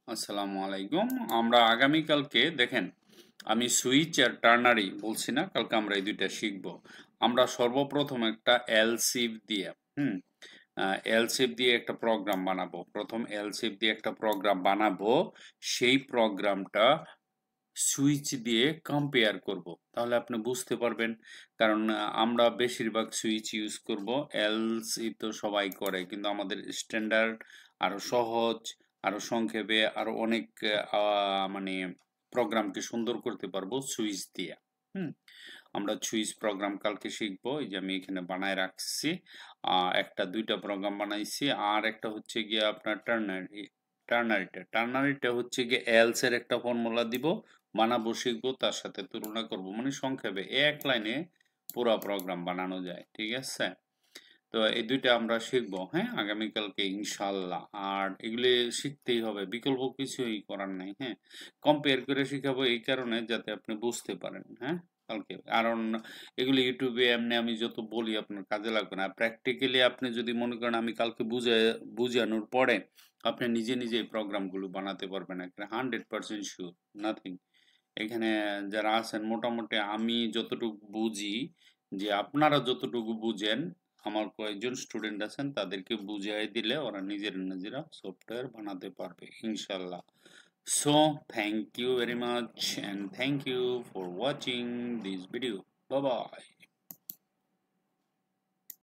আসসালামু আলাইকুম। আমরা আগামীকালকে দেখেন, আমি সুইচ আর টার্নারি বলছি না, কালকে আমরা এই দুইটা শিখব। আমরা সর্বপ্রথম একটা এলসিভ দিয়ে হুম এলসিভ দিয়ে একটা প্রোগ্রাম বানাবো। প্রথম এলসিভ দিয়ে একটা প্রোগ্রাম বানাবো, সেই প্রোগ্রামটা সুইচ দিয়ে কম্পেয়ার করব, তাহলে আপনি বুঝতে পারবেন। কারণ আমরা বেশিরভাগ সুইচ ইউজ করব। এলসি তো সবাই করে, কিন্তু আমাদের স্ট্যান্ডার্ড আরো সহজ, আরো সংক্ষেপে, আরো অনেক মানে প্রোগ্রামকে সুন্দর করতে পারবো সুইচ দিয়ে। হুম আমরা সুইচ প্রোগ্রাম কালকে শিখবো। এই যে আমি এখানে বানায় রাখছি, একটা দুইটা প্রোগ্রাম বানাইছি। আর একটা হচ্ছে গিয়ে আপনার টার্নারিটা হচ্ছে গিয়ে এলস এর একটা ফর্মুলা দিব, বানাবো, শিখবো, তার সাথে তুলনা করব, মানে সংক্ষেপে এক লাইনে পুরো প্রোগ্রাম বানানো যায়। ঠিক আছে, তো এই দুইটা আমরা শিখবো, হ্যাঁ, আগামীকালকে ইনশাল্লাহ। আর এগুলি শিখতেই হবে, বিকল্প কিছুই করার নাই। হ্যাঁ, কম্পেয়ার করে শিখাবো এই কারণে যাতে আপনি বুঝতে পারেন। হ্যাঁ, কালকে কারণ এগুলি ইউটিউবে এমনি আমি যত বলি আপনার কাজে লাগবে না। প্র্যাকটিক্যালি আপনি যদি মনে করেন আমি কালকে বুঝানোর পরে আপনি নিজে নিজে এই প্রোগ্রামগুলো বানাতে পারবেন, একটা 100% শিওর, নাথিং। এখানে যারা আছেন মোটামুটি আমি যতটুকু বুঝি, যে আপনারা যতটুকু বুঝেন, আমার কয়েকজন স্টুডেন্ট আছেন তাদেরকে বুঝিয়ে দিলে ওরা নিজেরা নিজেরা সফটওয়্যার বানাতে পারবে ইনশাল্লাহ। So thank you very much, and thank you for watching this video. Bye by.